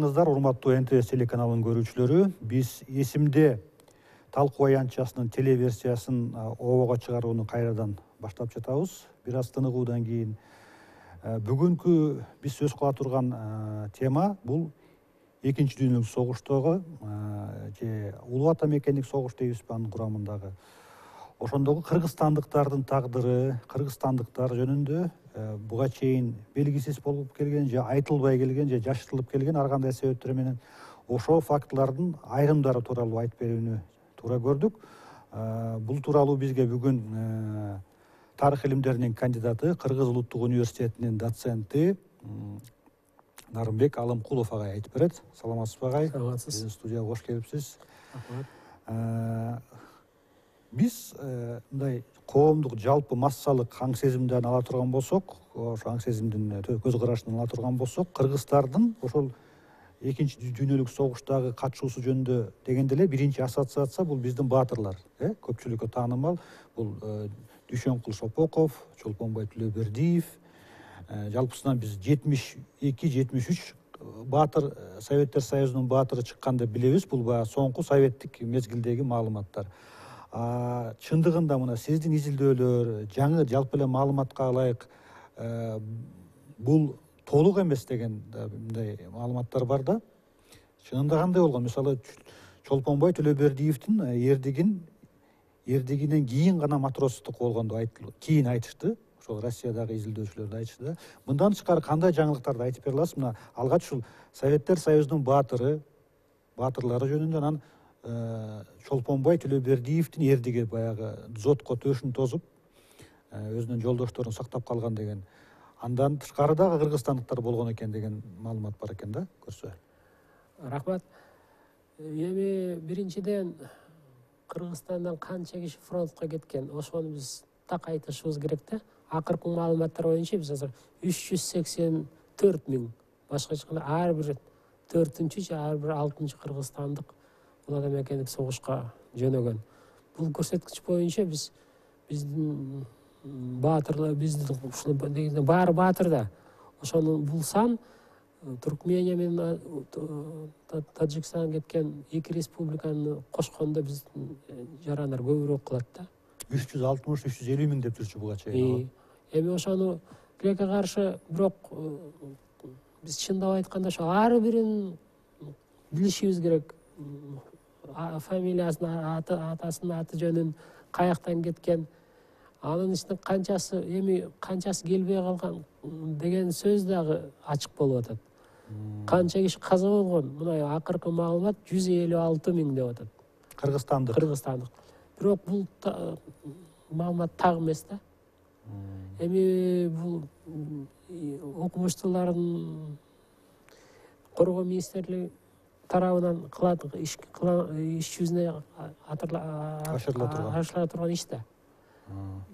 саламатсыңыздар, урматтуу НТС телеканалынын көрүүчүлөрү. Биз эсимде талкуу аянтчасынын телеверсиясын обого чыгарууну кайрадан баштап жатабыз. Бир аз тыныгуудан кийин бүгүнкү биз сөз кыла турган тема бул Экинчи дүйнөлүк согуштогу же Улуу Ата Мекендик согуш дейбизби анын курамындагы ошондогу кыргызстандыктардын тагдыры, кыргызстандыктар жөнүндө буга чейин белгисиз болуп келген же айтылбай келген же жашыртылып келген ар кандай себептер менен ошол фактылардын айрымдары тууралуу айтып берүүнү туура көрдүк. Бул тууралуу бизге бүгүн тарых илимдеринин кандидаты, Кыргыз улуттук университетинин доценти Нарымбек Алымкулов агай айтып берет. Саламатсызбы агай? Саламатсыз. Биздин студияга кош келипсиз. Рахмат. Биз мындай коомдук жалпы массалык аң сезимден ала турган болсок, ошо аң сезимдин көз карашынан ала турган болсок, кыргыздардын ошол Экинчи дүйнөлүк согуштагы катышуусу жөнүндө дегенде эле биринчи ассоциация бул биздин баатырлар, көпчүлүккө таанымал. Бул Дүйшөнкул Шопоков, Чолпонбай Төлөбердиев, жалпысынан биз 72-73 баатыр, Советтер Союзунун баатыры чыккан деп билебиз. Бул баягы соңку советтик мезгилдеги маалыматтар. Чындыгында мына сиздин изилдөөлөр, жаңы жалпы эле маалыматка ылайык бул толук эмес деген мындай маалыматтар бар да. Чынында кандай болгон? Мисалы Чолпонбай Төлөбердиевдин эрдигинен кийин гана матростук болгондо айтылды. Кийин айтышты. Ошол Россиядагы изилдөөчүлөр да айтышты да. Мындан тышкары кандай жаңылыктарды айтып бере аласыз? Мына алгач ушул Советтер Союзунун баатырлары жөнүндө анан Чолпонбай Төлөбердиевдин эрдиги баягы дзотко төшүн тозуп, өзүнүн жолдошторун сактап калган деген. Андан тышкары дагы кыргызстандыктар болгон экен деген маалымат бар экен да, көрсө. Рахмат. Эми биринчиден Кыргызстандан канча киши фронтко кеткен, ошону биз так айтышыбыз керек да. Акыркы маалыматтар боюнча биз азыр 384 миң, башкача айтканда ар бир 4-чү же ар бир 6-чы кыргызстандык Улуу Ата Мекендик согушка жөнөгөн. Бул көрсөткүч боюнча биздин баатырлар, биздин ушул баары баатыр да. Ошонун бул сан Туркмения менен Таджикстан кеткен эки республиканы кошкондо биздин жарандар көбүрөөк кылат да. 360-350 миң деп жүрчү буга чейин. Эми ошону тилекке каршы, бирок биз чындап айтканда ошо ар бирин билишибиз керек. Фамилиясын, атасынын аты жөнүн, каяктан кеткен, анын ичинде канчасы келбей калган деген сөз дагы ачык болуп атат. Канча киши каза болгон? Мына акыркы маалымат 156 миң деп атат. Кыргызстандык. Бирок бул маалымат так эмес да. Эми бул окумуштуулардын коргоо министрлиги тарабынан иш жүзүнө ашырыла турган иш да.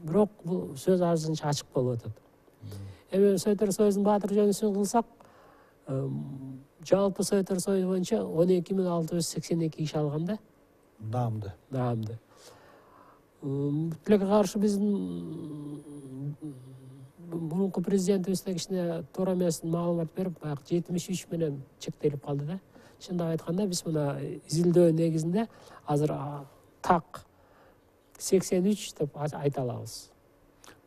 Бирок бул сөз азырынча ачык болуп атат. Эми Советтер Союзунун баатыры жөнүндө сөз кылсак, жалпы Советтер Союзу боюнча 12.682 киши алган да. Наамды. Тилекке каршы биздин мурунку президентибиз кичине туура эмес маалымат берип, баягы 73 менен чектелип калды да. Чындап айтканда биз мына изилдөө негизинде азыр так 83 деп айта алабыз.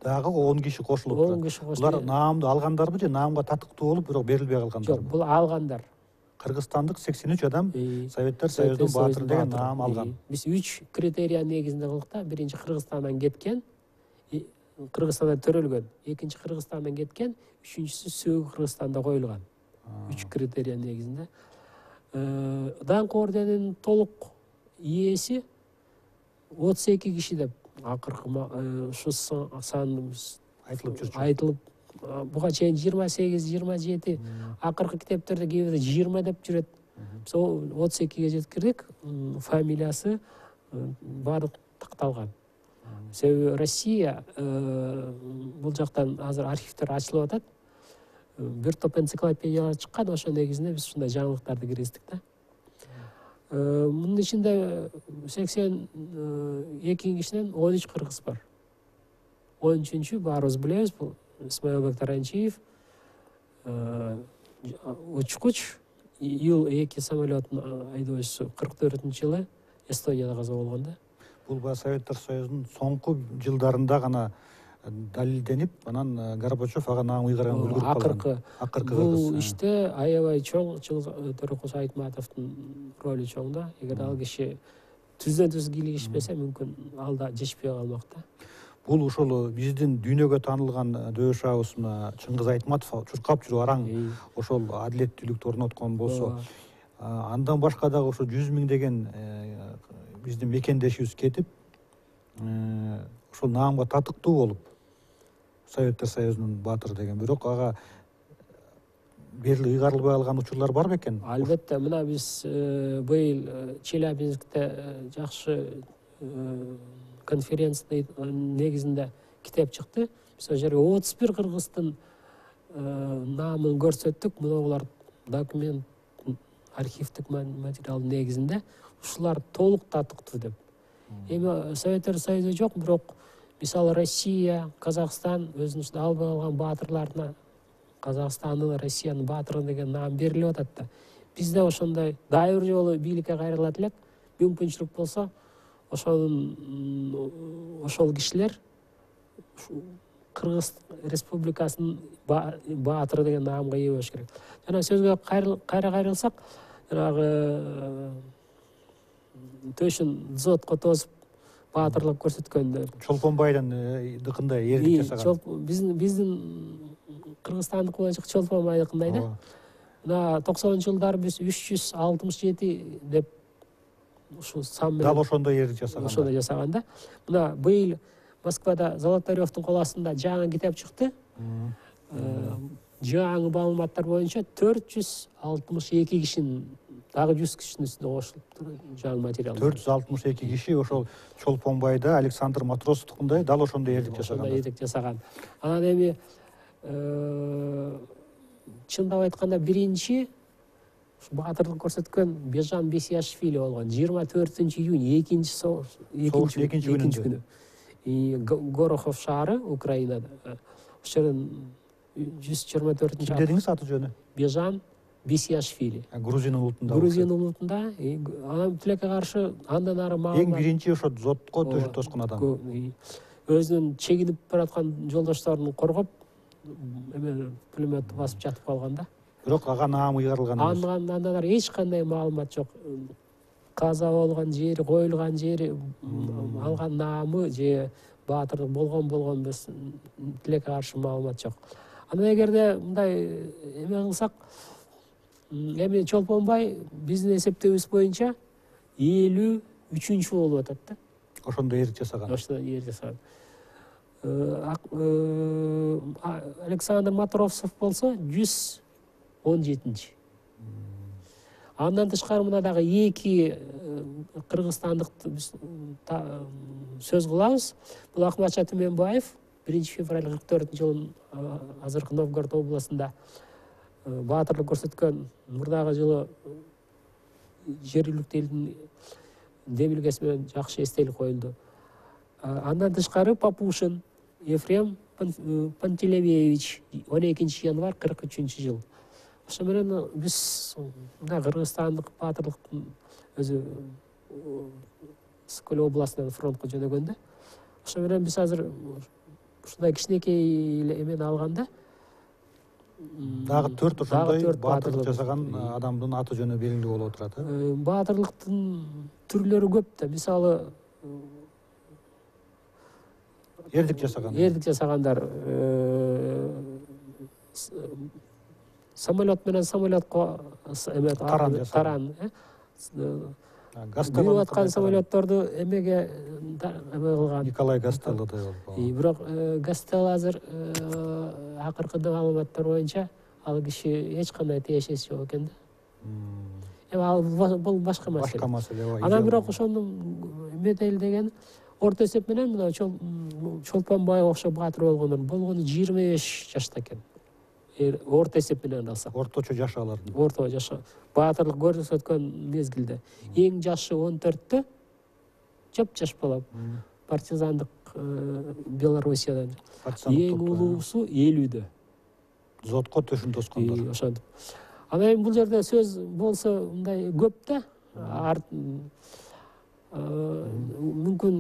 Дагы 10 киши кошулуп турат. Булар наамды алгандарбы же наамга татыктуу болуп, бирок берилбей калгандарбы? Жок, бул алгандар. Кыргызстандык 83 адам Советтер Союзунун баатыры деген наам алган. Биз 3 критерия негизинде кылдык да. Биринчи Кыргызстандан кеткен, Кыргызстанда төрөлгөн. Экинчи Кыргызстандан кеткен, үчүнчүсү сөөг Кыргызстанда коюлган. 3 критерия негизинде. Даңк орденинин толук ээси 32 киши деп акыркы ушу сан айтылып жүрчү. Айтылып, буга чейин 28-27, акыркы китептерде кээбирде 20 деп жүрөт. Биз 32ге жеткирдик. Фамилиясы баардык такталган. Себеби Россия бул жактан азыр архивдер ачылып атат. Бир топ энциклопедиялар чыккан, ошо негизинде биз ушундай жаңылыктарды киргиздик да. Мунун ичинде 82 кишинен 13 кыргыз бар. 13-чү баарыбыз билебиз, бул Исмаилбек Таранчиев, учкуч Ил-2 самолетун айдоочусу 44-жылы Эстонияда каза болгон да. Бул баягы Советтер Союзунун соңку жылдарында гана далилденип, анан Горбачев ага наам ыйгарган үлгүрүп калган. Акыркы Бул иште аябай чоң Төрөкул Айтматовдун ролу чоң да. Эгер ал киши түздөн-түз кийлигишпесе, мүмкүн алда жетишпей калмак да. Бул ошол биздин дүйнөгө таанылган дөшабыз мына Чыңгыз Айтматов чуркап жүрүп араң ошол адилеттүүлүктү орноткон болсо, андан башка дагы ошо 100 миңдеген биздин мекендешибиз кетип, ошол наамга татыктуу болуп, Советтер Союзунун баатыры деген, бирок ага берилип ыйгарылбай калган учурлар бар бекен? Албетте, мына биз быйыл Челябинскте жакшы конференциянын негизинде китеп чыкты. Биз ал жерге 31 кыргыздын наамын көрсөттүк. Мунулар документ, архивдик материалдын негизинде ушулар толук татыктуу деп. Эми Советтер Союзу жок, бирок мисалы Россия, Казакстан өзүнүн албай калган баатырларына Казакстандын, Россиянын баатыры деген наам берилип атат да. Бизде ошондой дайыр жолу бийликке кайрылат элек, мүмкүнчүлүк болсо ошол кишилер Кыргыз Республикасынын баатыры деген наамга ээ болуш керек. Жана сөзгө кайра кайрылсак, жанагы төшүн дзотко тосуп баатырлык көрсөткөндө Чолпонбайдын дыкында эрдик жасаган. Биздин Кыргызстандык боюнча Чолпонбайдыкындай да. Мына 90-жылдары биз 367 деп ушул сан менен Дал ошондой эрдик жасаган. Ошондой жасаган да. Мына быйыл Москвада Золотаревдун кол астында жаңы китеп чыкты. Жаңы маалыматтар боюнча 462 кишинин, дагы 100 кишинин үстүнө кошулуптур жаңы материал. 462 киши ошол Чолпонбайда Александр Матросовдукундай дал ошондой эрдик жасаган. Ошондой эрдик жасаган. Анан эми чындап айтканда биринчи баатырлык көрсөткөн Бежан Бесияшвили болгон 24-июнь экинчи күнү. Горохов шаары Украинада. Ошол 124-нчы. Ким дедиңиз аты жөнү? Бежан Бесияшвили. Грузин улутунда. Грузин улутунда. Анан тилекке каршы андан ары маалымат. Эң биринчи ошо зотко төшүп тоскон адам. Өзүнүн чегинип бараткан жолдошторун коргоп, пулеметти басып жатып калган да. Бирок ага наам ыйгарылган эмес. Андан ары эч кандай маалымат жок. Каза болгон жери, коюлган жери, алган наамы же баатырлык болгон эмес, тилекке каршы маалымат жок. Анан эгерде мындай эме кылсак, эми Чолпонбай биздин эсептөөбүз боюнча 53-чү болуп атат да. Ошондой эрдик жасаган. Ошондой эрдик жасаган. Александр Матросов болсо 117-чи. Андан тышкары мына дагы эки кыргызстандыкты биз сөз кылабыз. Бул Акматша Түмөнбаев 1-февраль 44-жылы азыркы Новгород областында баатырлык көрсөткөн, мурдагы жылы жергиликтүү элдин демилгеси менен жакшы эстелик коюлду. Андан тышкары Папушин Ефрем Пантелеевич 12 январь 43-жыл. Ошо менен биз мына Кыргызстандык баатырлыктын өзү Скөл областынан фронтко жөнөгөндө. Ошо менен биз азыр ушундай кичинекей эле эмени алганда дагы 4 ошондой баатырлык жасаган адамдын аты жөнү белгилүү болуп отурат. Баатырлыктын түрлөрү көп да. Мисалы эрдик жасаган. Эрдик жасагандар самолет менен самолетко таран күйүп аткан самолетторду эмеге кылган Николай Гастеллодай болуп. Бирок Гастелло азыр акыркы маалыматтар боюнча ал киши эч кандай тиешеси жок экен да. Эми бул башка маселе. Башка маселе. Анан бирок ошондун метел деген орто эсеп менен мына Чолпонбаев окшоп баатыр болгону 25 жашта экен. Орто эсеп менен алсак. Орточо жаш алардын. Орто жаш. Баатырлык көрсөткөн мезгилде. Эң жашы 14-тө, жаш бала. Партизандык Белоруссиядан. Эң улуусу 50-дө. Зотко төшүн тоскондор. Ошентип. Анан эми бул жерде сөз болсо мындай көп да. Мүмкүн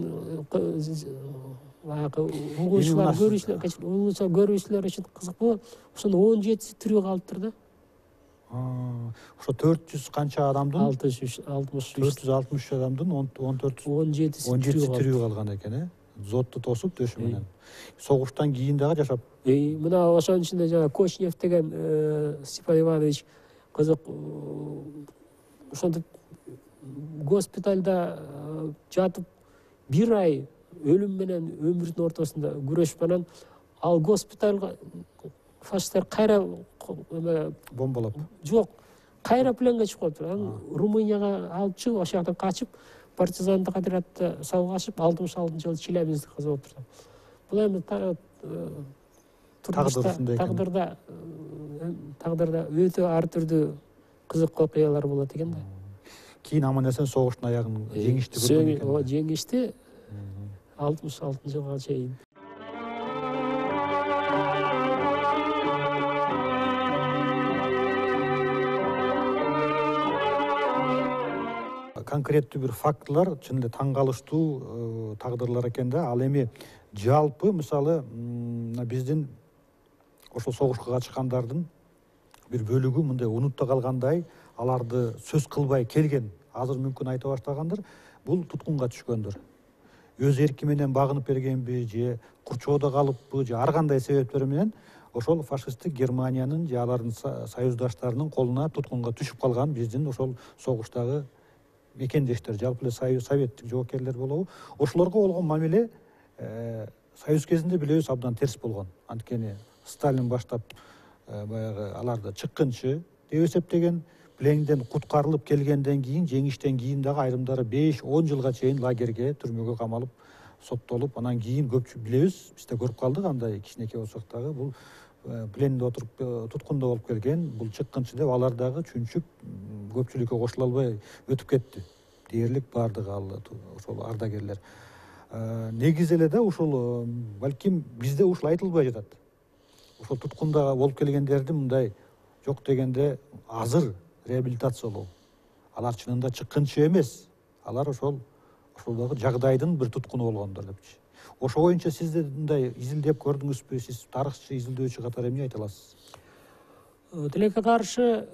баягы угуучулар көрүүчүлөр үчүн кызык болот. Ошонун 17 тирүү калыптыр да. Ошо 400 канча адамдын 463 адамдын 17 тирүү калган экен, зодду тосуп төшү менен. Согуштан кийин дагы жашап. Мына ошонун ичинде жана Кочнев деген Степан Иванович кызык. Ошондо госпитальда жатып 1 ай өлүм менен өмүрдүн ортосунда күрөшүп, анан ал госпитальга фашисттер кайра бомбалап. Жок, кайра пленге чыгып калыптыр. Анан Румынияга алып чыгып, ошол жактан качып, партизандык отрядда салгашып, 66-жылы Челябинскте каза болуптур. Бул эми тагдырда өтө ар түрдүү кызык окуялар болот экен да. Кийин аман-эсен согуштун аягын жеңишти көргөн экен. Жеңишти 66-жылга чейин. Конкреттүү бир фактылар, чын эле таң калыштуу тагдырлар экен да. Ал эми жалпы мисалы биздин ошол согушка катышкандардын бир бөлүгү мындай унутта калгандай, аларды сөз кылбай келген, азыр мүмкүн айта баштагандыр, бул туткунга түшкөндөр. Өз эрки менен багынып бергенби, же курчоодо калыппы, же ар кандай себептер менен ошол фашисттик Германиянын же алардын союздаштарынын колуна туткунга түшүп калган биздин ошол согуштагы мекендештер, жалпы эле советтик жоокерлер болобу, ошолорго болгон мамиле союз кезинде билебиз абдан терс болгон. Анткени Сталин баштап баягы аларды чыккынчы деп эсептеген, пленден куткарылып келгенден кийин, жеңиштен кийин дагы айрымдары 5-10 жылга чейин лагерге, түрмөгө камалып, соттолуп, анан кийин көпчү билебиз, биз да көрүп калдык андай кичинекей болсок дагы, бул пленде отуруп туткунда болуп келген, бул чыккынчы деп алар дагы чүнчүп көпчүлүккө кошула албай өтүп кетти. Дээрлик бардыгы ошол ардагерлер. Негизи эле да ушул балким бизде ушул айтылбай жатат. Ошол туткунда болуп келгендерди мындай жок дегенде азыр реабилитациялоо. Алар чынында чыккынчы эмес. Алар ошолдогу жагдайдын бир туткуну болгондор депчи. Ошо боюнча сиз мындай изилдеп көрдүңүзбү? Сиз тарыхчы, изилдөөчү катары эмне айта аласыз? Тилекке каршы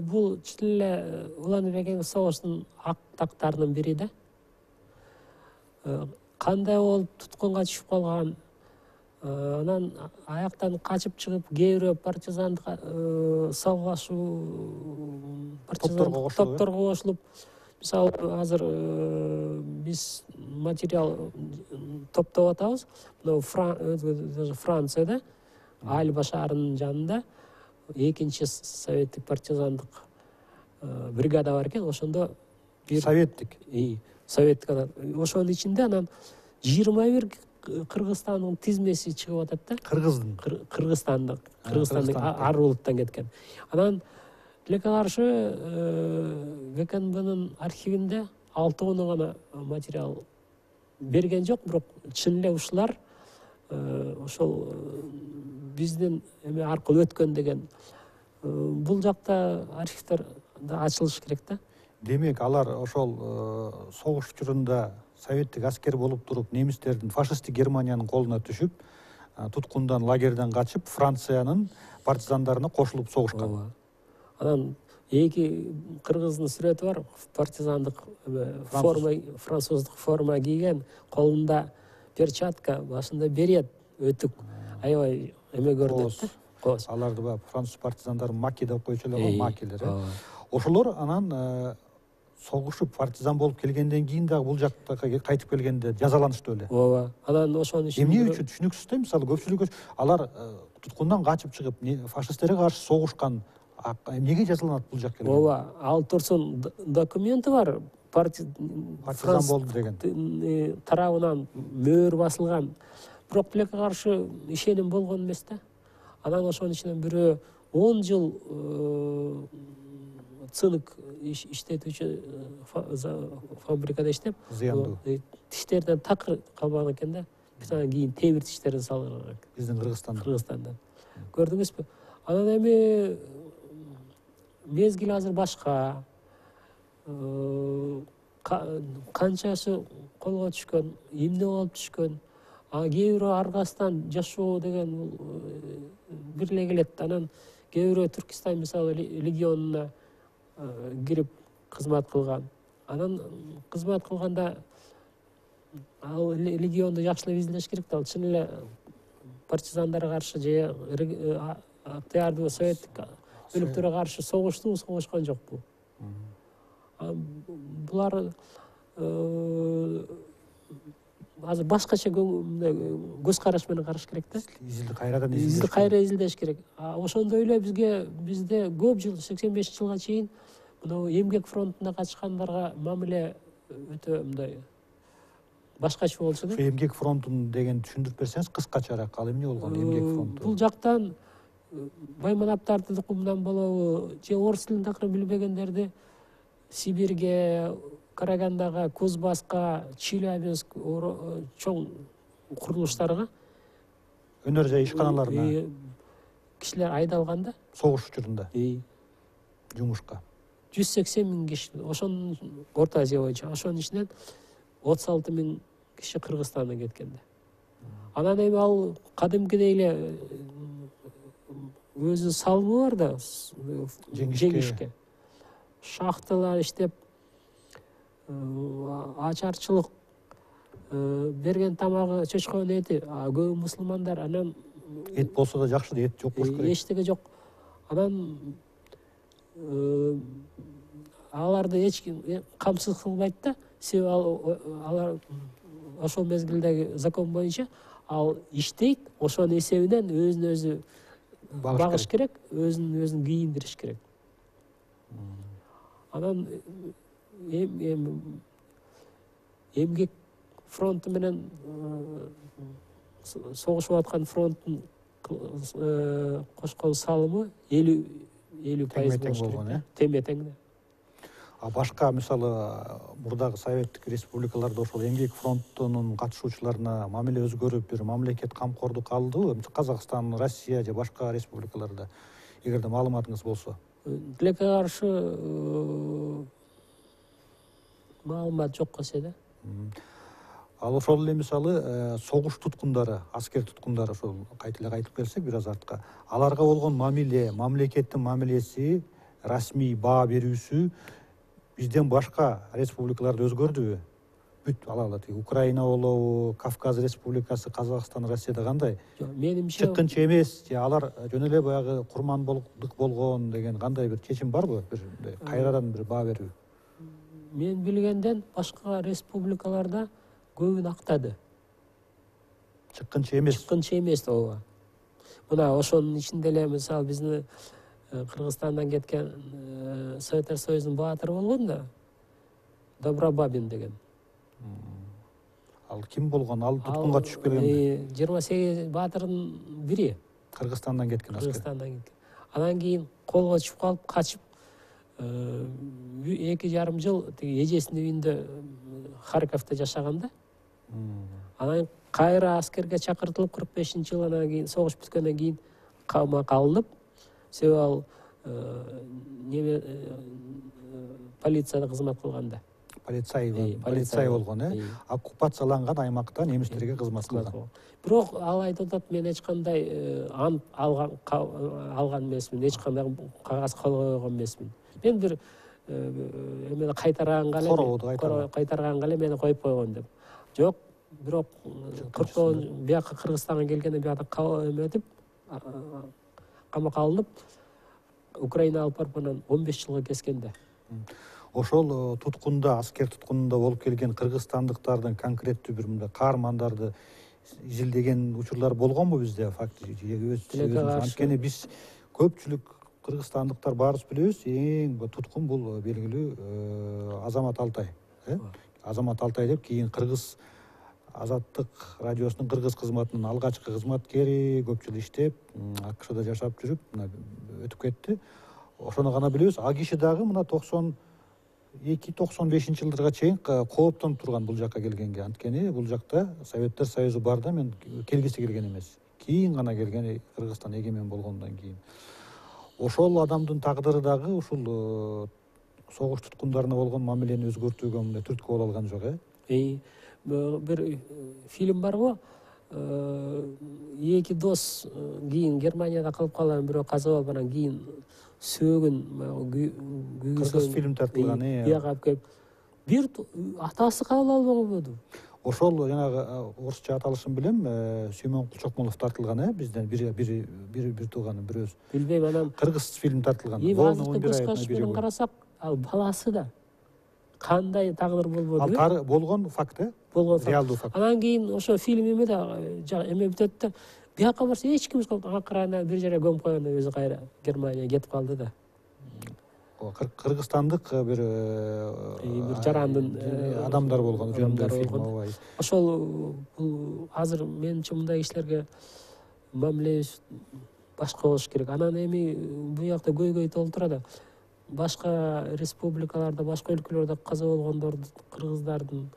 бул чын эле Улан Бекеңов согуштун ак тактарынын бири да. Кандай болуп туткунга түшүп калган, анан аяктан качып чыгып, кээ бирөө партизандык салгылашуу топторго кошулуп, мисалы азыр биз материал топтоп атабыз. Мына Францияда, Альба шаарынын жанында экинчи советтик партизандык бригада бар экен. Ошондо советтик ошонун ичинде анан 21 Кыргызстандын тизмеси чыгып атат да. Кыргызстандык ар улуттан кеткен. Анан тилекке каршы ГКНБнын архивинде 6 гана материал берген жок, бирок чын эле ушулар ошол биздин эме аркылуу өткөн деген. Бул жакта архивдер да ачылыш керек да. Демек, алар ошол согуш учурунда советтик аскер болуп туруп, немистердин, фашисттик Германиянын колуна түшүп, туткундан, лагерден качып, Франциянын партизандарына кошулуп согушкан. Анан эки кыргыздын сүрөтү бар, партизандык форма, француздук форма кийген, колунда перчатка, башында берет, өтүк, аябай эме көрүнөт да. Аларды француз партизандары маки деп койчу эле, макилер. Ошолор анан согушуп партизан болуп келгенден кийин дагы бул жакка кайтып келгенде жазаланышты беле. Ооба. Анан ошонун ичинде эмне үчүн түшүнүксүз да, мисалы көпчүлүк алар туткундан качып чыгып, фашисттерге каршы согушкан, эмнеге жазаланат бул жакка келгенде? Ооба, ал турсун документи бар, партизан болду деген тарабынан мөөр басылган. Бирок тилекке каршы ишеним болгон эмес да. Анан ошонун ичинен бирөө 10 жыл цинк иштетүүчү фабрикада иштеп, зыяндуу тиштеринен такыр калбаган экен да. Анан кийин темир тиштерин салган биздин Кыргызстандан. Көрдүңүзбү? Анан эми мезгил азыр башка. Канчасы колго түшкөн, эмне болуп түшкөн. Кээ бирөө аргасынан жашоо деген бир эле келет. Анан кээ бирөө Түркистан мисалы легионуна кирип кызмат кылган. Анан кызмат кылганда ал легионду жакшылап изилдеш керек да. Ал чын эле партизандарга каршы же октябрь советтик бөлүктөргө каршы согушту, согушкан жокпу. Булар азыр башкача көз караш менен караш керек да. Изилди кайрадан Изилди кайра изилдеш керек. Ошондой эле бизде көп жыл 85-жылга чейин мына эмгек фронтуна катышкандарга мамиле өтө мындай башкача болчу да. Эмгек фронтун деген түшүндүрүп берсеңиз кыскачараак, ал эмне болгон эмгек фронту? Бул жактан Байманаптардын тукумунан болобу, же орус тилин такыр билбегендерди Сибирге, Карагандага, Кузбасска, Челябинск чоң курулуштарга Өнөр жай ишканаларына кишилер айдалган да. Согуш учурунда жумушка 180 000 киши, ошонун Орто Азия боюнча, ошонун ичинен 36 000 киши Кыргызстандан кеткен да. Анан эми ал кадимкидей эле өзү салымы бар да жеңишке. Шахталар иштеп, ачарчылык, берген тамагы чочкон эти, көп мусулмандар анан эт болсо да жакшы да, эт жок болуш керек. Эчтеге жок. Анан аларды эч ким камсыз кылбайт да. Себеби алар ошол мезгилдеги закон боюнча ал иштейт, ошонун эсебинен өзүн өзү багыш керек, өзүн кийиндириш керек. Анан эмгек фронту менен согушуп аткан фронттун кошкон салымы 50% болуш керек. Тең-тең. Башка мисалы мурдагы советтик республикаларда ошол эмгек фронтунун катышуучуларына мамиле өзгөрүп, бир мамлекет камкордук алдыбы? Казакстан, Россия же башка республикаларда, эгерде маалыматыңыз болсо? Тилекке каршы маалымат жок эсе да. Ал ошол эле мисалы согуш туткундары, аскер туткундары, ошол кайтып келсек бир аз артка, аларга болгон мамиле, мамлекеттин мамилеси, расмий баа берүүсү бизден башка республикаларда өзгөрдүбү? Бүт алалы Украина болобу, Кавказ республикасы, Казакстан, Россияда кандай? Менимче Чыккынча эмес, же алар жөн эле баягы курмандык болгон деген кандай бир чечим барбы? Бир кайрадан бир баа берүү? Мен билгенден башка республикаларда көбүн актады. Чыккынча эмес. Чыккынча эмес ооба. Мына ошонун ичинде эле мисалы биздин Кыргызстандан кеткен Советтер Союзунун баатыры болгон да, Добробабин деген. Ал ким болгон? Ал туткунга түшүп келген. 28 баатырдын бири. Кыргызстандан кеткен аскер. Кыргызстандан кеткен. Анан кийин колго түшүп калып качып 2,5 жыл эжесинин үйүндө Харьковдо жашаган да. Анан кайра аскерге чакыртылып 45-жылы, анан кийин согуш бүткөндөн кийин камакка алынып, себеби ал полицияда кызмат кылганда. Полицай болгон, оккупацияланган аймакта немистерге кызмат кылган. Бирок ал айтып атат, мен эч кандай ант алган эмесмин, эч кандай кагаз койгон эмесмин. Мен бир эмени кайтарганга эле мени коюп койгон деп. Жок, бирок 40 бияка Кыргызстанга келгенде биякта эметип камакка алынып, Украина алып барып анан 15 жылга кескен да. Ошол туткунда, аскер туткунунда болуп келген кыргызстандыктардын конкреттүү бир мындай каармандарды изилдеген учурлар болгонбу бизде? Анткени биз көпчүлүк кыргызстандыктар баарыбыз билебиз, эң туткун бул белгилүү Азамат Алтай. Азамат Алтай деп кийин Кыргыз Азаттык радиосунун кыргыз кызматынын алгачкы кызматкери, көп жыл иштеп, АКШда жашап жүрүп, өтүп кетти. Ошону гана билебиз. А киши дагы мына 92-95-жылдарга чейин кооптонуп турган бул жакка келгенге. Анткени бул жакта Советтер Союзу барда мен келгиси келген эмес. Кийин гана келген, Кыргызстан эгемен болгондон кийин. ошол адамдын тагдыры дагы ушул согуш туткундарына болгон мамилени өзгөртүүгө мындай түрткү боло алган жок, бир фильм бар го, эки дос кийин Германияда калып калган, бирөө каза болуп, анан кийин сөөгүн кыргыз фильм тартылган. Бияка алып келип, бир атасы кабыл албаган болду. Ошол жанагы орусча аталышын билем, Сүймөн Кулчокмулов тартылган, бизден бир тууганы бирөөбүз. Билбейм, анан Кыргыз фильм тартылган. азыркы көз караш менен карасак, ал баласы да кандай тагдыр болбоду. Ал болгон факт, болгон факт. Реалдуу факт. Анан кийин ошо фильм эме да эме бүтөт да, бияка барса эч ким акырына бир жерге көмүп койгондо өзү кайра Германияга кетип калды да. Кыргызстандык бир жарандын адамдар болгон фильм. Ошол бул азыр менимче мындай кишилерге мамилебиз башка болуш керек. Анан эми бул жакта көйгөй толтура да. Башка республикаларда, башка өлкөлөрдө каза болгондорду, кыргыздардын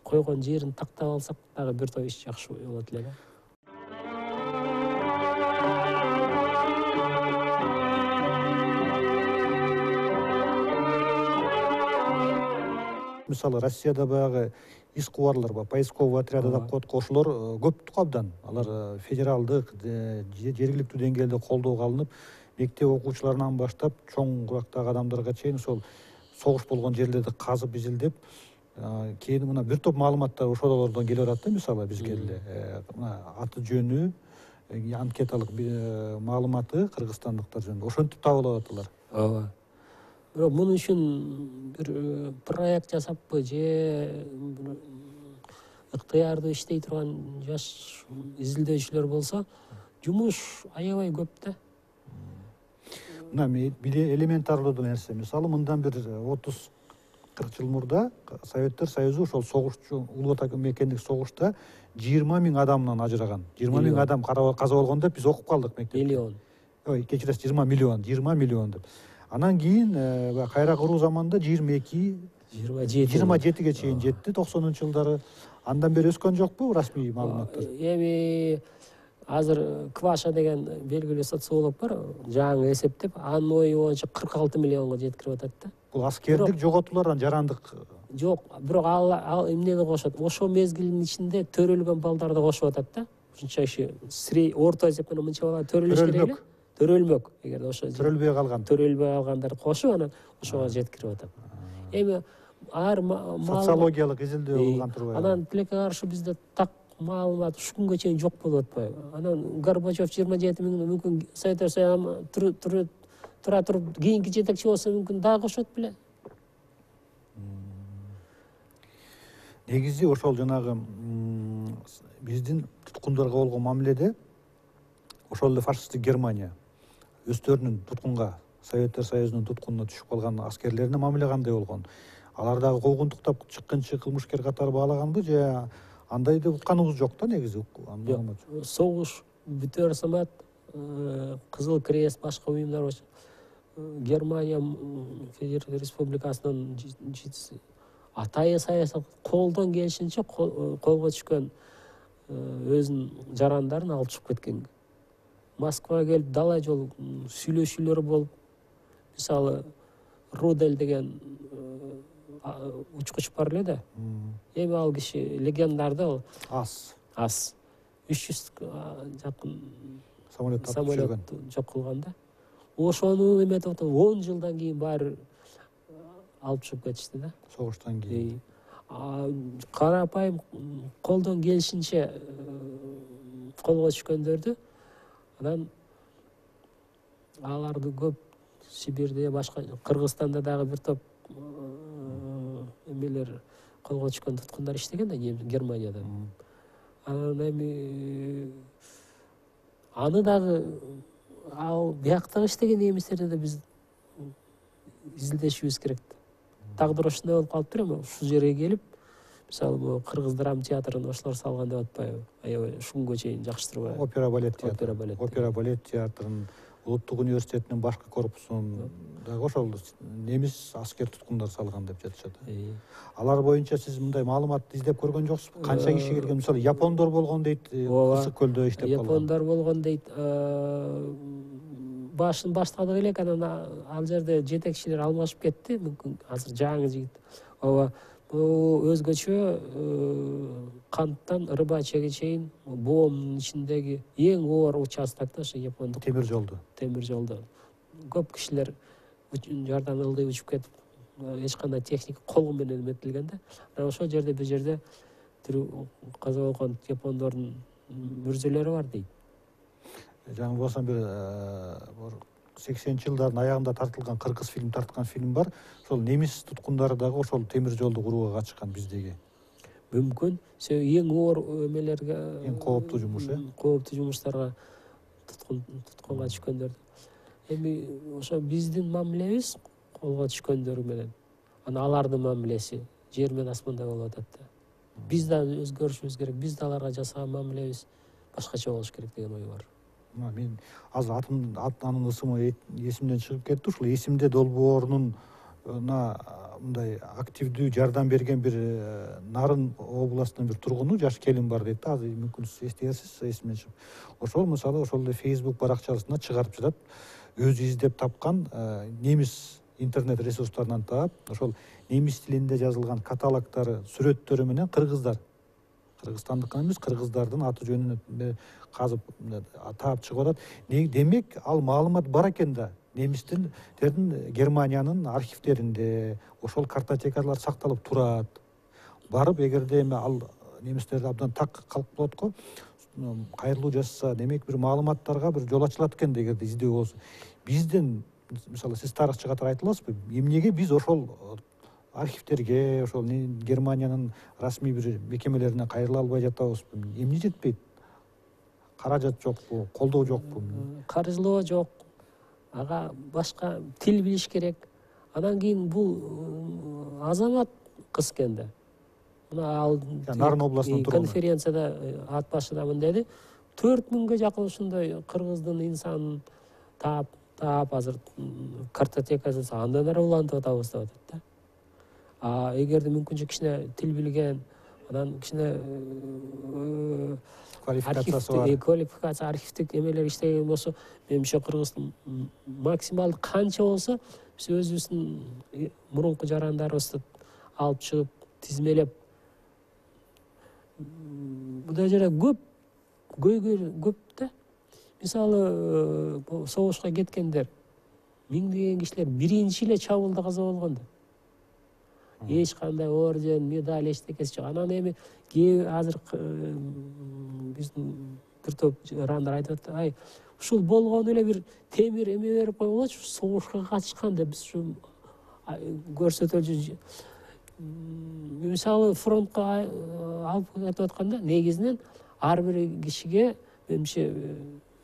койгон жерин тактап алсак дагы бир топ иш жакшы болот эле. Мисалы, Россияда баягы ис кубарлар бар, поисковый отряды деп коет, ошолор көп абдан. Алар федералдык, жергиликтүү деңгээлде колдоого алынып, мектеп окуучуларынан баштап чоң курактагы адамдарга чейин ошол согуш болгон жерлерди казып изилдеп, кийин мына бир топ маалыматтар ошолордон келип атат да, мисалы бизге эле. Мына аты жөнү, анкеталык маалыматы кыргызстандыктар жөнүндө ошентип табылып аталар. Ооба. Бирок муну үчүн бир проект жасаппы же ыктыярдуу иштей турган жаш изилдөөчүлөр болсо, жумуш аябай көп да. Мына элементарлуу нерсе. Мисалы, мындан бир 30-40 жыл мурда Советтер Союзу ошол согушчу улуу мекендик согушта 20 000 адамдан ажыраган. 20 000 адам каза болгон деп биз окуп калдык мектепте. Миллион. Кечиресиз, 20 миллион деп. Анан кийин кайра куруу заманда 27ге чейин жетти 90-жылдары. Андан бери өскөн жокпу расмий маалыматтар? Эми азыр Кваша деген белгилүү социолог бар, жаңы эсептеп, анын ою боюнча 46 миллионго жеткирип атат да. Бул аскердик жоготуулардан жарандык жок, бирок ал эмнени кошот? Ошол мезгилдин ичинде төрөлгөн балдарды кошуп атат да. Ушунча орто эсеп менен мынча бала төрөлүш керек эле. Төрөлмөк, эгерде ошо төрөлбөй калгандарды кошуп, анан ошого жеткирип атат. Эми социологиялык изилдөө кылган турбайбы? Анан тилекке каршы бизде так маалымат ушу күнгө чейин жок болуп атпайбы? Анан Горбачев 27 000 мүмкүн Советтер Союзу тура туруп кийинки жетекчи болсо мүмкүн дагы кошот беле. Негизи ошол жанагы биздин туткундарга болгон мамиледе ошол эле фашисттик Германия өздөрүнүн туткунга, Советтер Союзунун туткунуна түшүп калган аскерлерине мамиле кандай болгон? Алар дагы куугунтуктап чыккынчы кылмышкер катары баалаганбы же андай деп утканыбыз жок да негизи? Согуш бүтөр самат Кызыл Крест, башка уюмдар Германия Федералдык Республикасынын атайын саясат колдон келишинче колго түшкөн өзүнүн жарандарын алып чыгып кеткен. Москвага келип дала жол сүйлөшүүлөр болуп, мисалы Рудель деген учкуч бар эле да. Эми ал киши легендарды аз 300 жакын самолет жок кылган да. Ошону эметип атып 10 жылдан кийин баары алып чыгып кетишти да. Согуштан кийин. Карапайым колдон келишинче колго түшкөндөрдү анан аларды көп Сибирде, башка Кыргызстанда дагы бир топ эмелер колго түшкөн туткундар иштеген да Германияда. Анан эми аны дагы ал бияктагы иштеген немистерди да биз изилдешибиз керек. Тагдыр ушундай болуп калыптыр, эми ушул жерге келип, мисалы бул Кыргыз драма театрын ошолор салган деп атпайбы? Аябай ушунга чейин жакшы турбайбы? Опера балет театрын, Улуттук университетинин башкы корпусун дагы ошол немис аскер туткундар салган деп жатышат. Алар боюнча сиз мындай маалыматты издеп көргөн жоксузбу? Канча киши келген? Мисалы япондор болгон дейт, Ысык көлдө иштеп калган. Япондор болгон дейт. башын баштадык элек, анан ал жерде жетекчилер алмашып кетти. Мүмкүн азыр жаңы жигит. Ооба, бул өзгөчө канттан Рыбачага чейин боомдун ичиндеги эң оор участокто ошо япондук темир жолдо көп кишилер жардан ылдый учуп кетип, эч кандай техника кол менен эметилген да. Анан ошол жерде бир жерде каза болгон япондордун мүрзөлөрү бар дейт. Жаңы болсам бир 80 жылдардын аягында тартылган кыргыз фильм тарткан фильм бар. Ошол немис туткундары дагы ошол темир жолду курууга катышкан биздеги. Мүмкүн. Эң оор эмелерге, эң кооптуу жумуш, кооптуу жумуштарга туткунга түшкөндөр. Эми ошо биздин мамилебиз колго түшкөндөрү менен, анан алардын мамилеси жер менен асмандай болуп атат да. Биз да өзгөрүшүбүз керек. Биз да аларга жасаган мамилебиз башкача болуш керек деген ой бар. Мен азыр анын ысымы эсимден чыгып кетти. Ушул эсимде долбоорунун мындай активдүү жардам берген бир Нарын областынын бир тургуну, жаш келин бар дейт да. Азыр мүмкүн сиз эстейсиз, эсимден чыгып. Ошол мисалы ошол Facebook баракчасына чыгарып жатат. Өзү издеп тапкан немис интернет ресурстарынан таап, ошол немис тилинде жазылган каталогдору, сүрөттөрү менен кыргыздар, кыргызстандык эмес, кыргыздардын аты жөнүн казып таап чыгып атат. Демек, ал маалымат бар экен да. Немистердин Германиянын архивдеринде ошол картотекалар сакталып турат. Барып, эгерде эми ал немистерди абдан так калып калат го, кайрылуу жасаса, демек бир маалыматтарга бир жол ачылат экен эгерде издөө болсо. Бизден, мисалы, сиз тарыхчы катары айта аласызбы? Эмнеге биз ошол архивдерге, ошол Германиянын расмий бир мекемелерине кайрыла албай жатабызбы? Эмне жетпейт? Каражат жокпу, колдоо жокпу? Каржылоо жок. Ага башка тил билиш керек. Анан кийин бул азамат кыз экенде. Мына ал Нарын областынын тургуну. Конференцияда ат башыдамын деди. 4000ге жакын ушундай кыргыздын инсанын таап азыр картотекасын андан ары улантып атабыз деп атат да. Эгерде мүмкүнчө кичине тил билген, анан кичине квалификация, архивдик эмелер иштеген болсо, менимче Кыргыздын максималдуу канча болсо, биз өзүбүздүн мурунку жарандарыбызды алып чыгып, тизмелеп, бул жерде көп да. Мисалы, согушка кеткендер, миңдеген кишилер биринчи эле чабуулда каза болгон да. Эч кандай орден, медаль, эчтекеси жок. Анан эми азыр биздин бир топ жарандар айтып атат, ай, ушул болгону эле бир темир эме берип койгулачы, согушка катышкан деп биз ушу көрсөтөлчү. Мисалы, фронтко алып кетип атканда, негизинен ар бир кишиге менимче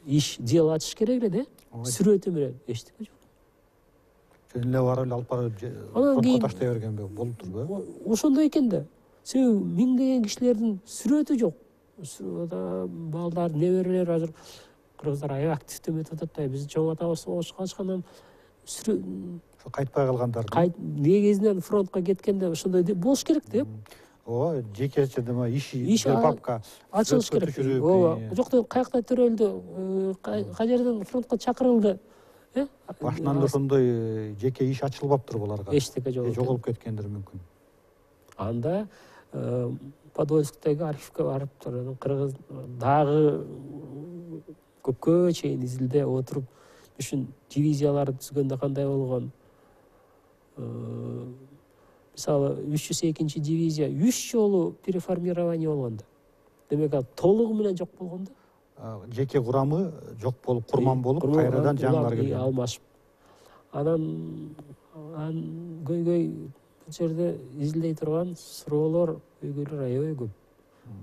иш, дело ачыш керек эле да. Сүрөтү менен эчтеке жок. Жөн эле барып эле алып барып фронтко таштай бергенби? Болуп турбу? Ошондой экен да. Себеби миңдеген кишилердин сүрөтү жок. Балдар, неберелер азыр кыргыздар аябай активдүү өтүп атат да. Биз чоң атабыз согушка катышкандан кайтпай калгандар. Негизинен фронтко кеткенде ошондой болуш керек да. Ооба, жекече иш папка ачылыш керек. Ооба, жокто каякта төрөлдү, кай жерден фронтко чакырылды. Башынан эле ошондой жеке иш ачылбаптыр буларга. Эчтеке жок. Жоголуп кеткендер мүмкүн. Анда Подольсктеги архивге барып, кыргыз дагы көпкө чейин изилде отуруп, ушун дивизияларды түзгөндө кандай болгон. Мисалы, 302 дивизия 3 жолу переформирование болгон да. Демек, толугу менен жок болгон да. Жеке курамы жок болуп, курман болуп, кайрадан жаңылар келген. Алмашып. Анан көйгөй бул жерде изилдей турган суроолор, көйгөйлөр аябай көп.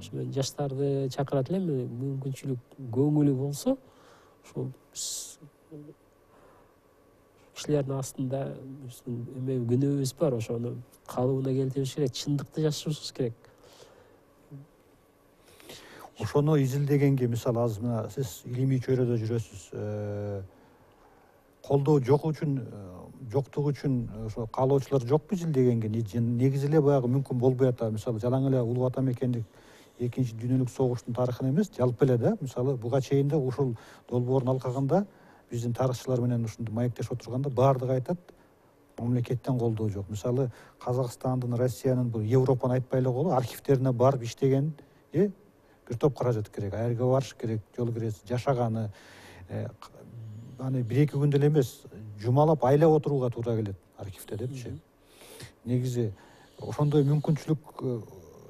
Ошо менен жаштарды чакырат элем, мүмкүнчүлүк көңүлү болсо, ошол кишилердин астында эме күнөөбүз бар, ошону калыбына келтириш керек, чындыкты жашырышыбыз керек. Ошону изилдегенге, мисалы, азыр мына сиз илимий чөйрөдө жүрөсүз. Колдоо жоктугу үчүн ошо каалоочулар жокпу изилдегенге? Негизи эле баягы мүмкүн болбой атат. Мисалы, жалаң эле улуу ата мекендик Экинчи дүйнөлүк согуштун тарыхын эмес, жалпы эле да, мисалы, буга чейин да ушул долбоорун алкаганда биздин тарыхчылар менен ушундай маектешип отурганда баардыгы айтат, мамлекеттен колдоо жок. Мисалы Казакстандын, Россиянын, бул Европаны айтпай эле коелу, архивтерине барып иштеген бир топ каражат керек. Айерге барыш керек, жол киресиз, жашаганы аны 1-2 күндө эле эмес, жумалап айлап отурууга туура келет архивде депчи. Негизи ошондой мүмкүнчүлүк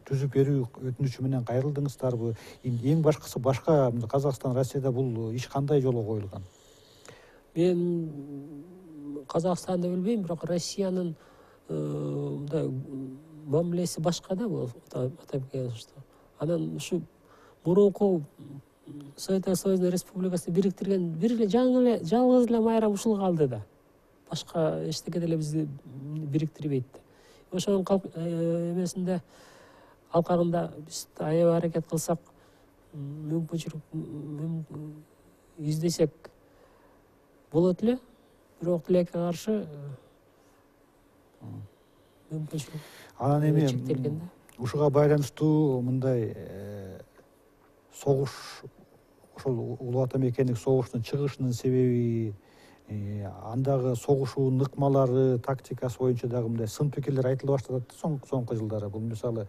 түзүп берүү өтүнүчү менен кайрылдыңыздарбы? Эң башкысы башка Казакстан, Россияда бул иш кандай жолго коюлган? Мен Казакстанды билбейм, бирок Россиянын мындай мамилеси башка да бул атап келишти. Анан ушу мурунку Советтик Союздун республикасын бириктирген бир эле жалгыз эле майрам ушул калды да. Башка эчтеке деле бизди бириктирбейт. Ошонун эмесинде алкагында биз аябай аракет кылсак, мүмкүнчүлүк издесек болот эле. Бирок тилекке каршы мүмкүнчүлүк Анан эми чектелген да. ушуга байланыштуу мындай согуш, ошол Улуу Ата Мекендик согуштун чыгышынын себеби, андагы согушуунун ыкмалары, тактикасы боюнча дагы мындай сын пикирлер айтыла баштады соңку жылдары. Бул мисалы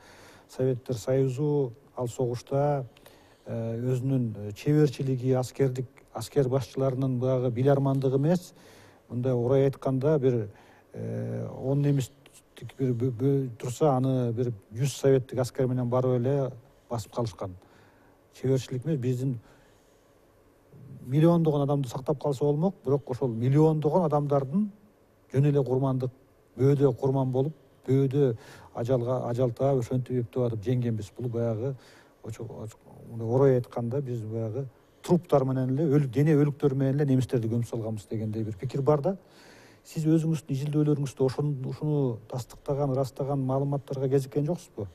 Советтер Союзу ал согушта өзүнүн чеберчилиги, аскер башчыларынын баягы билармандыгы эмес, мындай орай айтканда бир 10 немистик бир турса, аны бир 100 советтик аскер менен барып эле басып калышкан. Чеберчилик эмес, биздин миллиондогон адамды сактап калса болмок, бирок ошол миллиондогон адамдардын жөн эле курмандык, бөөдө курман болуп, бөөдө ажал таап, ошентип эптеп атып жеңгенбиз. Бул баягы орой айтканда биз баягы труптар менен эле, дене өлүктөр менен эле немистерди көмүп салганбыз дегендей бир пикир бар да. Сиз өзүңүздүн изилдөөлөрүңүздө ушуну тастыктаган, ырастаган маалыматтарга кезиккен жоксузбу?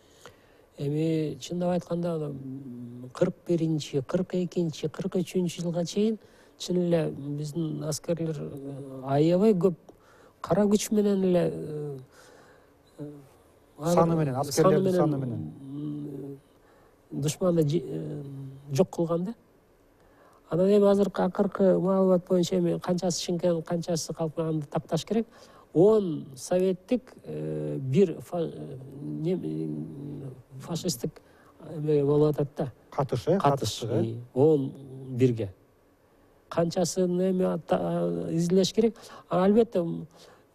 Эми чындап айтканда 41-чи, 42-чи, 43-чү жылга чейин чын эле биздин аскерлер аябай көп кара күч менен эле саны менен, аскерлердин саны менен душманды жок кылган да. Анан эми азыркы акыркы маалымат боюнча эми канчасы чыңкен, канчасы калпын аны такташ керек. 10 советтик, бир фашисттик эме болуп атат да. Катыш, 11-ге. Канчасын эми изилдеш керек. Албетте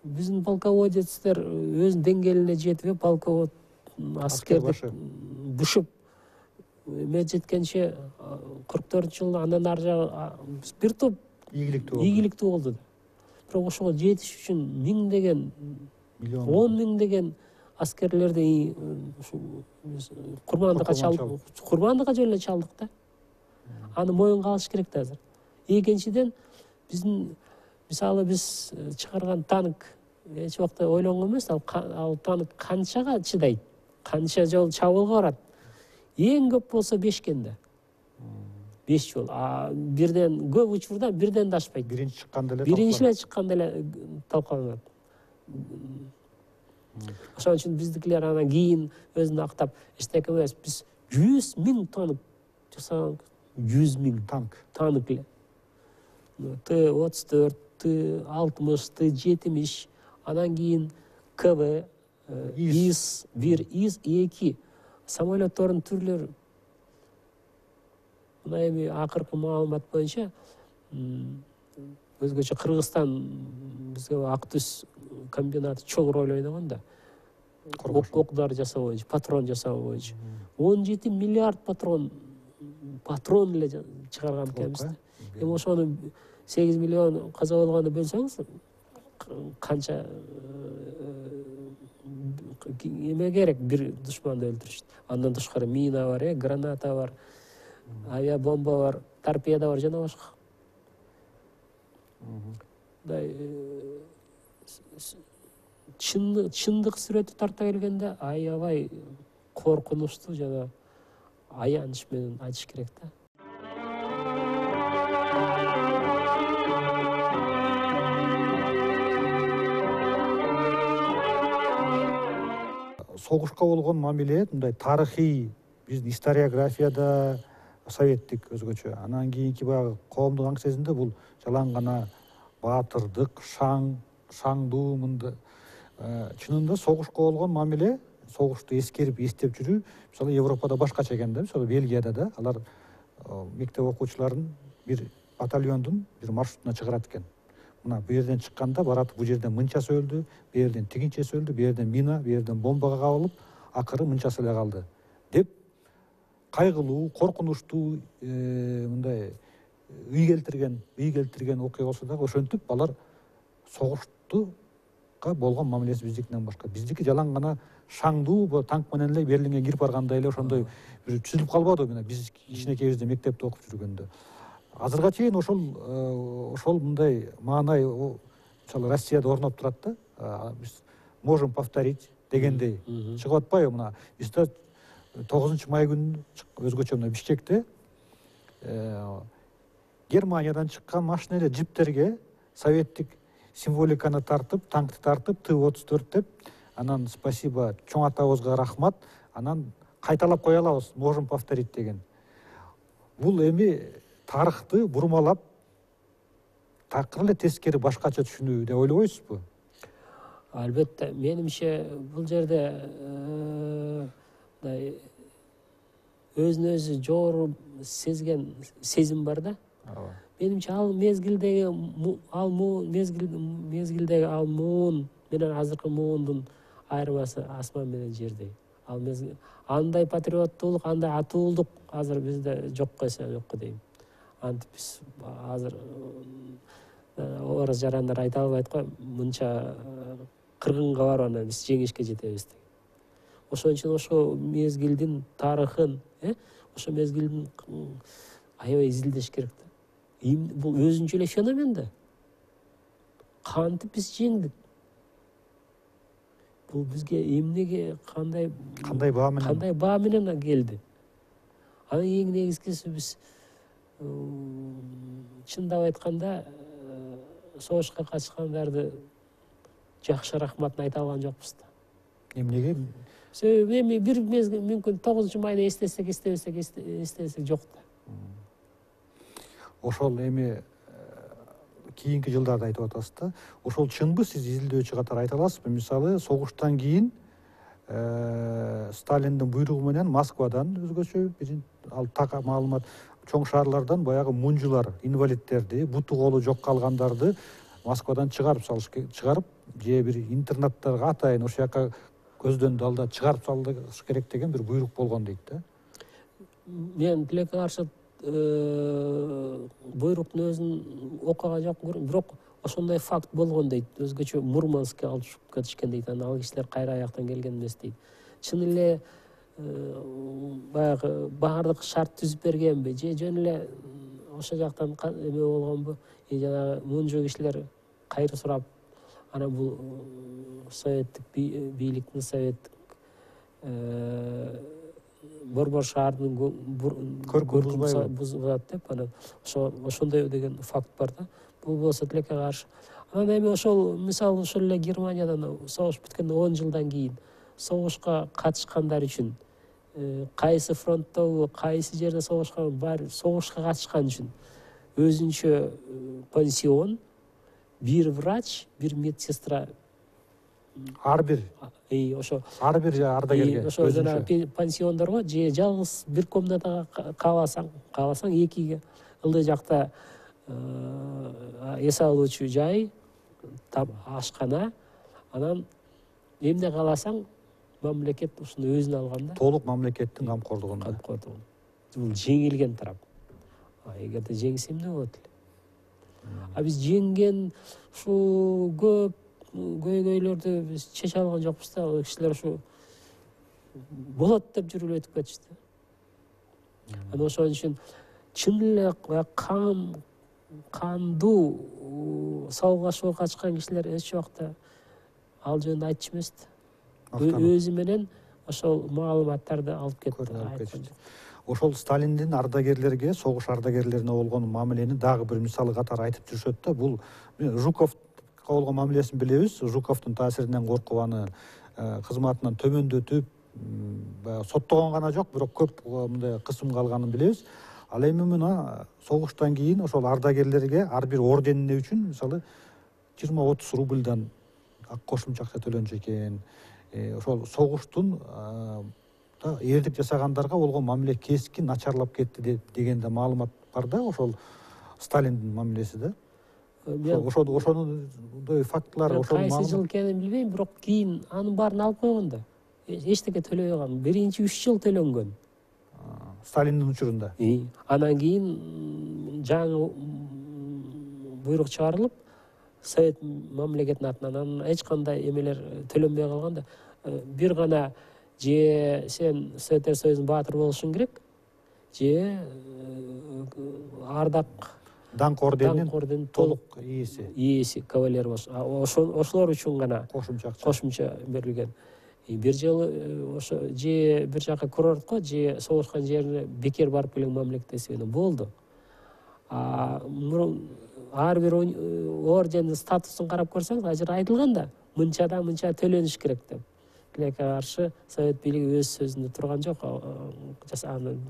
биздин полководецтер өз деңгээлине жетип, полковод аскерди бушуп эме жеткенче 44-жылы андан ары жагы бир топ ийгиликтүү болду. Бирок ошого жетиш үчүн миңдеген, 10 миңдеген аскерлерди курмандыкка чалдык, курмандыкка жөн эле чалдык да. Аны моюнга алыш керек да азыр. Экинчиден, биздин мисалы биз чыгарган танк эч убакта ойлонгон эмес, ал танк канчага чыдайт, канча жол чабуулга барат. Эң көп болсо 5 да. 5 жол. Бирден көп учурда бирден да ашпайт. Биринчи чыкканда эле Биринчи эле чыкканда эле талкаланат. Ошон үчүн биздикилер анан кийин өзүн актап эчтеке эмес, биз 100 миң танк жасаган, 100 миң танк эле. Т-34, Т-60, Т-70, анан кийин КВ, ИС-1, ИС-2 самолеттордун түрлөрү. Мына эми акыркы маалымат боюнча өзгөчө Кыргызстан бизге Актүз комбинаты чоң роль ойногон да. Октар жасоо боюнча, патрон жасоо боюнча 17 миллиард патрон эле чыгарган экенбиз. Эми ошону 8 миллион каза болгонду бөлсөңүз, канча эме керек бир душманды өлтүрүш. Андан тышкары мина бар, граната бар, авиабомба бар, торпеда бар жана башка. Чындык сүрөтү тарта келгенде аябай коркунучтуу жана аяныч менен айтыш керек да. Согушка болгон мамиле мындай тарыхый биздин историографияда, советтик өзгөчө. Анан кийинки баягы коомдук аң сезимде бул жалаң гана баатырдык, шаңдуу мындай чынында согушко болгон мамиле, согушту эскерип эстеп жүрүү мисалы Европада башкача экен да. Мисалы Бельгияда да алар мектеп окуучуларын бир батальондун бир маршрутуна чыгарат экен. Мына бу жерден чыкканда барат, бу жерден мынчасы өлдү, бу жерден тигинчеси өлдү, бу жерден мина, бу жерден бомбага кабылып, акыры мынчасы эле калды деп кайгылуу, коркунучтуу мындай үй келтирген окуя болсо дагы ошентип алар согуштуга болгон мамилеси биздикинен башка. Биздики жалаң гана шаңдуу танк менен эле Берлинге кирип баргандай эле ошондой бир түзүлүп калбадыбы мына биз кичинекейибизде мектепте окуп жүргөндө. Азырга чейин ошол мындай маанай мисалы Россияда орноп турат да. Биз можем повторить дегендей чыгып атпайбы мына бизде 9 май күнү өзгөчө мына Бишкекте Германиядан чыккан машина эле джиптерге советтик символиканы тартып, танкты тартып, Т-34 деп, анан спасибо чоң атабызга рахмат, анан кайталап кое алабыз, можем повторить деген. Бул эми тарыхты бурмалап, такыр эле тескери башкача түшүнүү деп ойлобойсузбу? Албетте, менимче бул жерде өзүн өзү жогору сезген сезим бар да. Менимче ал мезгилдеги муун менен азыркы муундун айырмасы асман менен жердей. Ал мезгил андай патриоттуулук, андай атуулдук азыр бизде жокко эсе жок дейм. Антип биз азыр орыс жарандар айта албайт го, мынча кыргынга барып анан биз жеңишке жетебиз деген. Ошон үчүн ошо мезгилдин тарыхын, ошо мезгилдин аябай изилдеш керек да. Бул өзүнчө эле феномен да. Кантип биз жеңдик? Бул бизге эмнеге кандай баа менен келди? Анан эң негизгиси биз чындап айтканда согушка катышкандарды жакшы рахматын айта алган жокпуз да. Эмнеге? Себеби эми бир мезгил мүмкүн 9 майны эстесек жок да. Ошол эми кийинки жылдарда айтып атасыз да. Ошол чынбы, сиз изилдөөчү катары айта аласызбы? Мисалы, согуштан кийин Сталиндин буйругу менен Москвадан өзгөчө ал так маалымат чоң шаарлардан баягы мунжулар, инвалидтерди, буту колу жок калгандарды Москвадан чыгарып, же бир интернаттарга атайын ошол жака көздөн далда чыгарып салыш керек деген бир буйрук болгон дейт да. Мен тилекке каршы буйруктун өзүн окуган жокмун, бирок ошондой факт болгон дейт. Өзгөчө Мурманскке алып чыгып кетишкен дейт. Анан ал кишилер кайра аяктан келген эмес дейт. Чын эле баягы баардык шарт түзүп бергенби же жөн эле ошол жактан эме болгонбу? Жанагы мунжу кишилер кайры сурап, анан бул советтик бийликтин советтик борбор шаардын көркүн бузат деп, анан ошондой деген факт бар да. Бул болсо тилекке каршы. Анан эми ошол мисалы ошол эле Германиядан согуш бүткөндөн 10 жылдан кийин согушка катышкандар үчүн кайсы фронттобу, кайсы жерде согушкан бар, согушка катышкан үчүн өзүнчө пансион, бир врач, бир медсестра, Ар бир ардагерге ошо жана пансиондорго же жалгыз бир комнатага кааласаң, экиге ылдый жакта эс алуучу жай, ашкана, анан эмне кааласаң мамлекет ушуну өзүнө алган да. Толук мамлекеттин камкордугунда. Бул жеңилген тарап. Эгерде жеңсе эмне болот эле? Биз жеңген ушу көп көйгөйлөрдү биз чече алган жокпуз да. Ал кишилер ушу болот деп жүрүп өтүп кетишти. Анан ошон үчүн чын эле кандуу салгылашууга катышкан кишилер эч убакта ал жөнүндө айтчу эмес да. Өзү менен ошол маалыматтарды алып кетти. Ошол Сталиндин ардагерлерге, согуш ардагерлерине болгон мамилени дагы бир мисалы катары айтып жүрүшөт да. Бул Жуковго болгон мамилесин билебиз. Жуковдун таасиринен коркуп аны кызматынан төмөндөтүп, соттогон гана жок, бирок көп мындай кысымга алганын билебиз. Ал эми мына согуштан кийин ошол ардагерлерге ар бир орденине үчүн мисалы 20-30 рубльдан кошумча акча төлөнчү экен. Ошол согуштун эрлик жасагандарга болгон мамиле кескин начарлап кетти деген да маалымат бар да, ошол Сталиндин мамилеси да. Ошондой фактылар кайсы жыл экенин билбейм, бирок кийин анын баарын алып койгон да. Эчтеке төлөбөй калган. Биринчи 3 жыл төлөнгөн. Сталиндин учурунда. Анан кийин жаңы буйрук чыгарылып, Совет мамлекетинин атынан анан эч кандай эмелер төлөнбөй калган да. Бир гана же сен Советтер Союзунун баатыры болушуң керек, же ардак Даңк орденинин толук ээси кавалер болуш. Ошолор үчүн гана кошумча берилген. Бир жыл ошо же бир жака курортко, же согушкан жерине бекер барып келген мамлекет эсебинен болду. Ар бир ордендин статусун карап көрсөңүз, азыр айтылган да, мынчадан мынча төлөнүш керек деп. Тилекке каршы Совет бийлиги өз сөзүндө турган жок.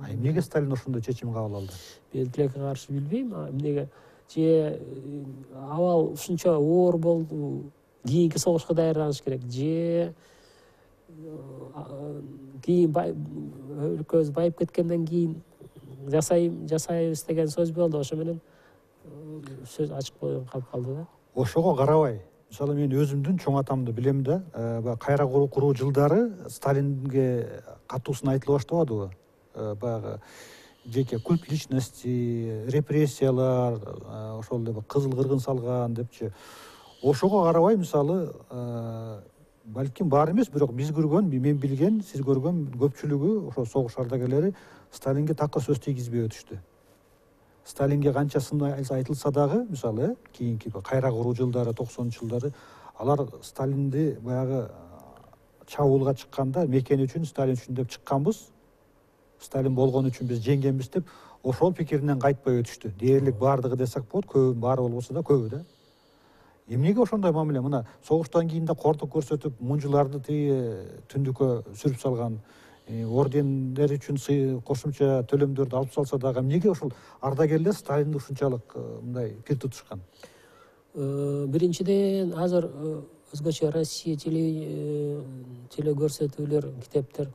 Эмнеге Сталин ошондой чечим кабыл алды? Мен тилекке каршы билбейм. Эмнеге же абал ушунча оор болду, кийинки согушка даярданыш керек, же кийин өлкөбүз байып кеткенден кийин жасайбыз деген сөз болду. Ошо менен сөз ачык калып калды да. Ошого карабай, мисалы мен өзүмдүн чоң атамды билем да, кайра куруу жылдары Сталинге катуусун айтыла баштабадыбы? Баягы жеке культ личности, репрессиялар, ошол эле кызыл кыргын салган депчи. Ошого карабай, мисалы, балким бар эмес, бирок биз көргөн, мен билген, сиз көргөн көпчүлүгү ошо согуш ардагерлери Сталинге такыр сөз тийгизбей өтүштү. Сталинге канча сын айтылса дагы, мисалы, кийинки кайра куруу жылдары, 90-жылдары, алар Сталинди баягы чабуулга чыкканда мекени үчүн, Сталин үчүн деп чыкканбыз. Сталин болгон үчүн биз жеңгенбиз деп, ошол пикиринен кайтпай өтүштү. Дээрлик бардыгы десек болот, көбү баары болбосо да көбү да. Эмнеге ошондой мамиле? Мына согуштан кийин да кордук көрсөтүп, мунжуларды түндүккө сүрүп салган, ордендер үчүн кошумча төлөмдөрдү алып салса дагы, эмнеге ошол ардагерлер Сталинди ушунчалык мындай пир тутушкан? Биринчиден, азыр өзгөчө Россия телекөрсөтүүлөр, китептер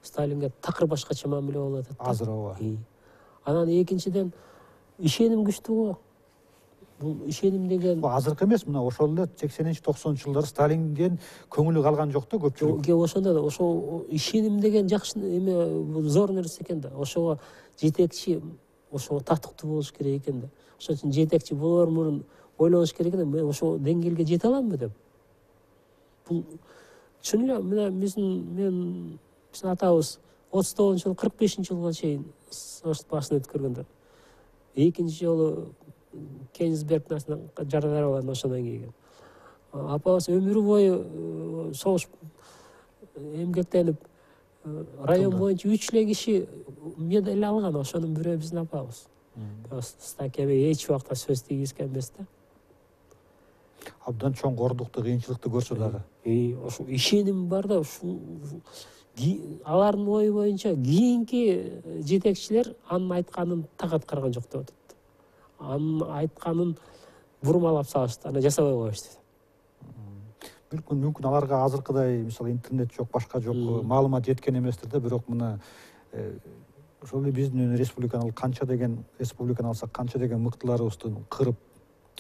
Сталинге такыр башкача мамиле болуп атат. Азыр ооба. Анан экинчиден, ишеним күчтүү го. Бул ишеним деген азыркы эмес, мына ошол эле 80-90-жылдары Сталинден көңүлү калган жок да көпчүлүк. Ошондо да ошо ишеним деген жакшы эме, зор нерсе экен да. Ошого жетекчи, ошого татыктуу болуш керек экен да. Ошон үчүн жетекчи болор мурун ойлонуш керек экен, мен ошол деңгээлге жете аламбы деп. Бул чын эле мына биздин атабыз 39-жыл, 45-жылга чейин соғыш башын өткөргөндөр. Экинчи жолу Кенигсбергдин жарадар болгон ошондон кийин. Апабыз өмүрү бою согуш эмгектенип, район боюнча 3 эле киши медаль алган, ошонун бирөө биздин апабыз. Стакеме эч убакта сөз тийгизген эмес да. Абдан чоң кордукту, кыйынчылыкты көрсө дагы. Ошо ишеним бар да, алардын ою боюнча кийинки жетекчилер анын айтканын так аткарган жок деп атат. Анын айтканын бурмалап салышты, аны жасабай коюшту. Мүмкүн аларга азыркыдай, мисалы, интернет жок, башка жок, маалымат жеткен эместир да, бирок мына ошол эле биздин республиканы алсак, канча деген мыктыларыбызды кырып,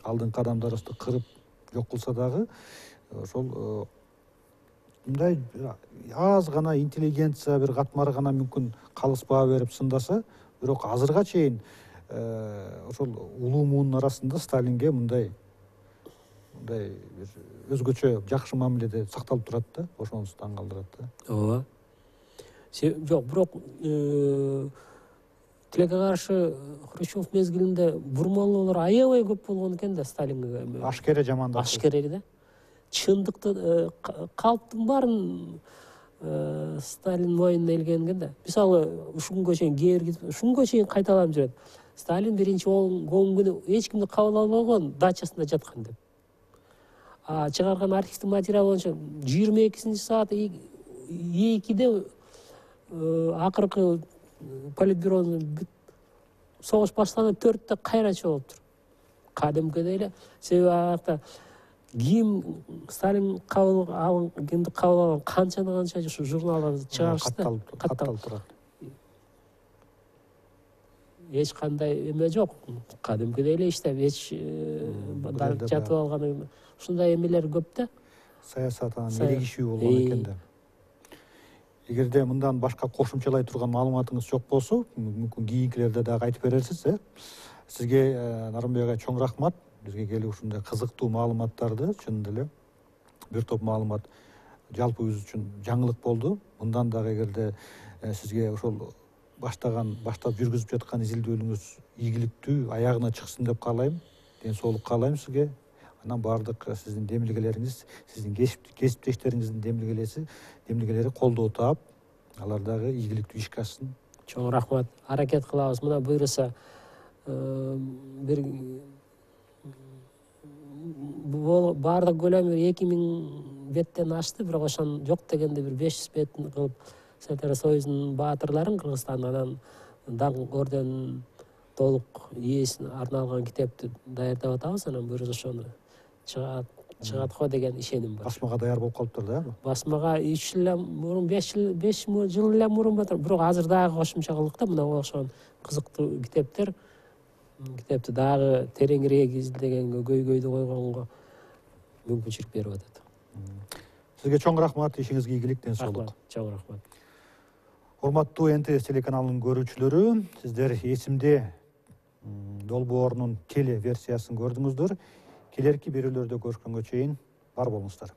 алдыңкы адамдарыбызды кырып жок кылса дагы, ошол мындай аз гана интеллигенция, бир катмары гана мүмкүн калыс баа берип сындаса, бирок азырга чейин ошол улуу муунун арасында Сталинге мындай бир өзгөчө жакшы мамиледе сакталып турат да, ошонусу таң калтырат да. Ооба. Жок, бирок тилекке каршы Хрущев мезгилинде бурмалоолор аябай көп болгон экен да Сталинге. Ашкере жамандап. Ашкере да. Чындыкты, калптын баарын Сталин мойнуна илген экен да. Мисалы, ушунга чейин кайталап жүрөт. Сталин биринчи 10 күнү эч кимди кабыл албаган, дачасында жаткан деп. Чыгарган архивдик материал боюнча 22-саат 2-де акыркы политбюронун согуш башталганда 4-те кайрачы болуптур. Кадимкидей эле. Себеби аякта ким Сталин кабыл алган канча ушу журналдарды чыгарышты. катталып турат. Эч кандай эме жок. Кадимкидей эле иштеп, эч жатып алган ушундай эмелер көп да. Саясат анан эрегишүү болгон экен да. Эгерде мындан башка кошумчалай турган маалыматыңыз жок болсо, мүмкүн кийинкилерде дагы айтып берерсиз, Сизге Нарымбек ага чоң рахмат. Бизге келип ушундай кызыктуу маалыматтарды, чын эле бир топ маалымат жалпыбыз үчүн жаңылык болду. Мындан дагы эгерде сизге ошол баштап жүргүзүп жаткан изилдөөлүңүз ийгиликтүү аягына чыксын деп каалайм. Ден соолук каалайм сизге. Анан баардык сиздин демилгелериңиз, сиздин кесиптештериңиздин демилгелери колдоо таап, алар дагы ийгиликтүү ишке ашсын. Чоң рахмат. Аракет кылабыз. Мына буйруса бир баардык көлөмү 2000 беттен ашты, бирок ошон жок дегенде бир 500 беттин кылып СССР Союзунун баатырларын Кыргызстанда анан даңк орден толук ээсине арналган китепти даярдап атабыз. Анан буюрса ошону чыгат го деген ишеним бар. Басмага даяр болуп калыптыр да. Басмага 3 жыл эле мурун, 5 жыл эле мурун батыр. Бирок азыр дагы кошумча кылдык да, мына ошон кызыктуу китептер. Китепти дагы тереңирээк изилдегенге, көйгөйдү койгонго мүмкүнчүлүк берип атат. Сизге чоң рахмат, ишиңизге ийгилик, ден соолук. Чоң рахмат. Урматтуу НТС телеканалынын көрүүчүлөрү, сиздер эсимде долбоорунун теле версиясын көрдүңүздөр. Келерки берүүлөрдө көрүшкөнгө чейин бар болуңуздар.